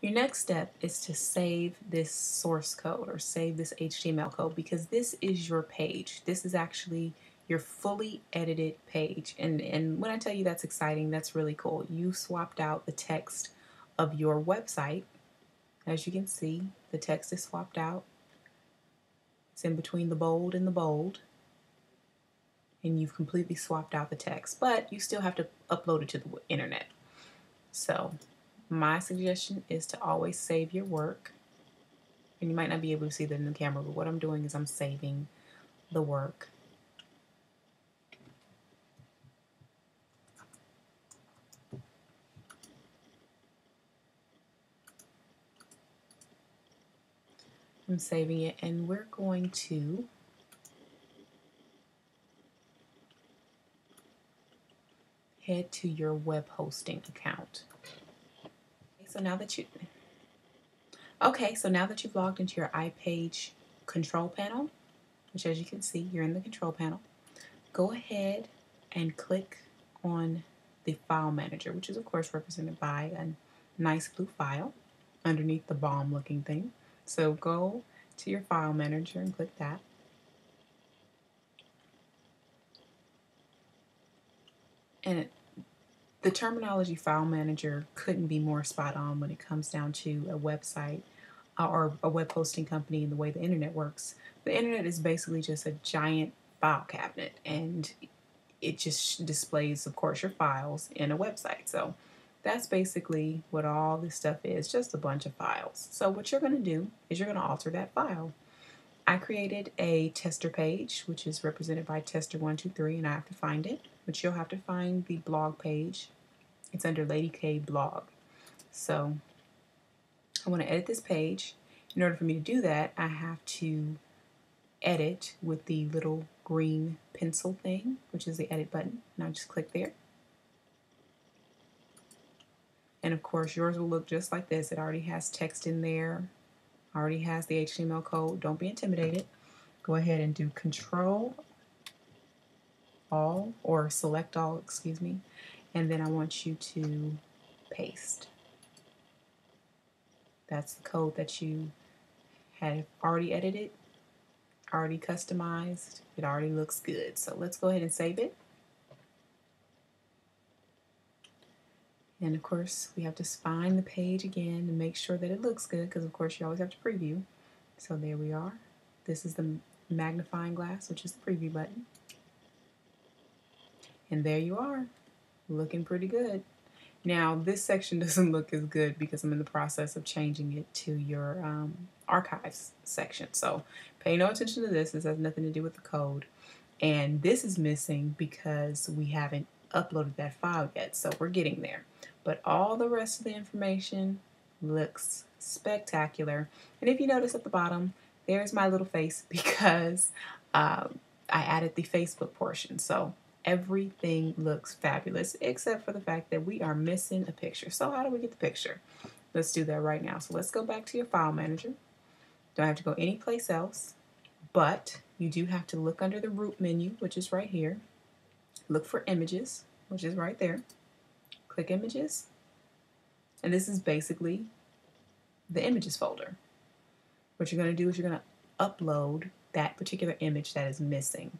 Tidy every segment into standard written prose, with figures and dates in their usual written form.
Your next step is to save this source code or save this HTML code, because this is your page. This is actually your fully edited page. And when I tell you that's exciting, that's really cool. You swapped out the text of your website. As you can see, the text is swapped out. It's in between the bold and the bold. And you've completely swapped out the text, but you still have to upload it to the internet. So my suggestion is to always save your work. And you might not be able to see that in the camera, but what I'm doing is I'm saving the work. I'm saving it, and we're going to head to your web hosting account. So now that you've logged into your iPage control panel, which as you can see, you're in the control panel, go ahead and click on the file manager, which is of course represented by a nice blue file underneath the bomb looking thing. So go to your file manager and click that. And the terminology file manager couldn't be more spot on when it comes down to a website or a web hosting company and the way the internet works. The internet is basically just a giant file cabinet, and it just displays, of course, your files in a website. So that's basically what all this stuff is, just a bunch of files. So what you're going to do is you're going to alter that file. I created a tester page, which is represented by tester123, and I have to find it, but you'll have to find the blog page. It's under Lady K blog. So I want to edit this page. In order for me to do that, I have to edit with the little green pencil thing, which is the edit button. And I just click there. And of course, yours will look just like this. It already has text in there, already has the HTML code. Don't be intimidated. Go ahead and do Control All, or Select All, excuse me. And then I want you to paste. That's the code that you had already edited, already customized. It already looks good. So let's go ahead and save it. And of course, we have to find the page again to make sure that it looks good, because of course you always have to preview. So there we are. This is the magnifying glass, which is the preview button. And there you are, looking pretty good. Now, this section doesn't look as good because I'm in the process of changing it to your archives section. So pay no attention to this. This has nothing to do with the code. And this is missing because we haven't uploaded that file yet. So we're getting there. But all the rest of the information looks spectacular. And if you notice at the bottom, there's my little face because I added the Facebook portion. So everything looks fabulous except for the fact that we are missing a picture. So how do we get the picture? Let's do that right now. So let's go back to your file manager. Don't have to go anyplace else, but you do have to look under the root menu, which is right here. Look for images, which is right there. Click images. And this is basically the images folder. What you're going to do is you're going to upload that particular image that is missing.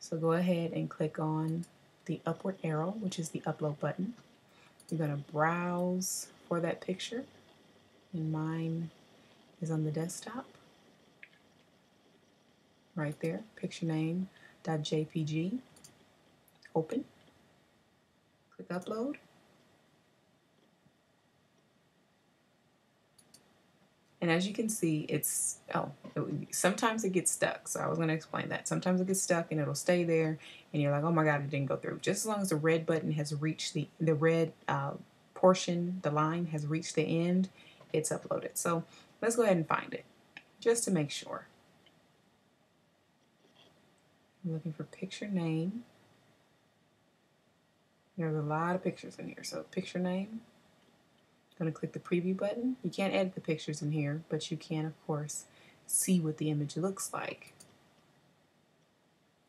So go ahead and click on the upward arrow, which is the upload button. You're going to browse for that picture, and mine is on the desktop. Right there, picture name .jpg. Open. Click upload. And as you can see, sometimes it gets stuck. So I was going to explain that. Sometimes it gets stuck and it'll stay there. And you're like, oh my God, it didn't go through. Just as long as the red button has reached the red portion, the line has reached the end, it's uploaded. So let's go ahead and find it just to make sure. I'm looking for picture name. There's a lot of pictures in here. So picture name. Going to click the preview button. You can't edit the pictures in here, but you can, of course, see what the image looks like.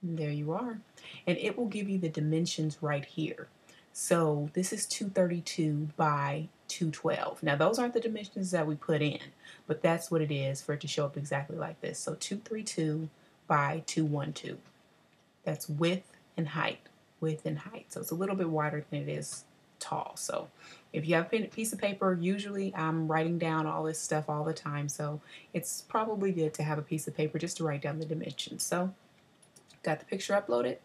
And there you are. And it will give you the dimensions right here. So this is 232 by 212. Now those aren't the dimensions that we put in, but that's what it is for it to show up exactly like this. So 232 by 212. That's width and height, width and height. So it's a little bit wider than it is tall. So if you have a piece of paper, usually I'm writing down all this stuff all the time. So it's probably good to have a piece of paper just to write down the dimensions. So got the picture uploaded.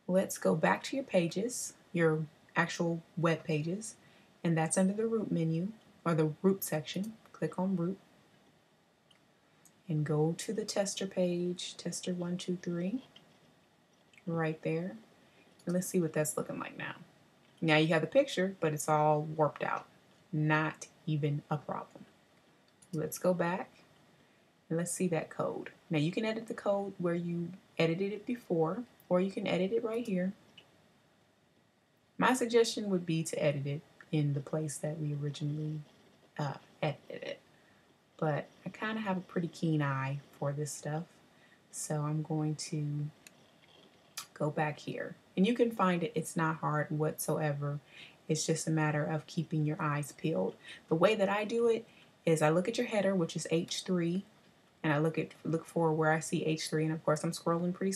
Let's go back to your pages, your actual web pages, and that's under the root menu or the root section. Click on root and go to the tester page, tester 1, 2, 3, right there. And let's see what that's looking like now. Now you have the picture, but it's all warped out. Not even a problem. Let's go back and let's see that code. Now you can edit the code where you edited it before, or you can edit it right here. My suggestion would be to edit it in the place that we originally edited it. But I kind of have a pretty keen eye for this stuff. So I'm going to go back here. And you can find it, it's not hard whatsoever. It's just a matter of keeping your eyes peeled. The way that I do it is I look at your header, which is H3, and I look for where I see H3, and of course I'm scrolling pretty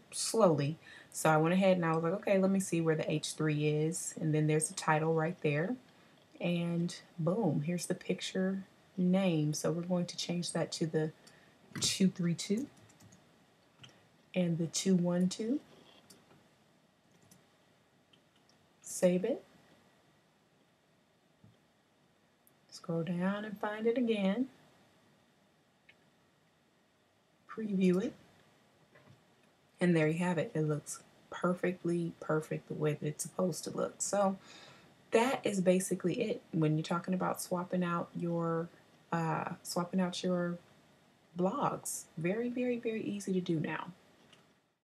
slowly. So I went ahead and I was like, okay, let me see where the H3 is, and then there's the title right there, and boom, here's the picture name. So we're going to change that to the 232 and the 212. Save it. Scroll down and find it again. Preview it. And there you have it. It looks perfectly perfect the way that it's supposed to look. So that is basically it when you're talking about swapping out your blogs. Very, very, very easy to do now.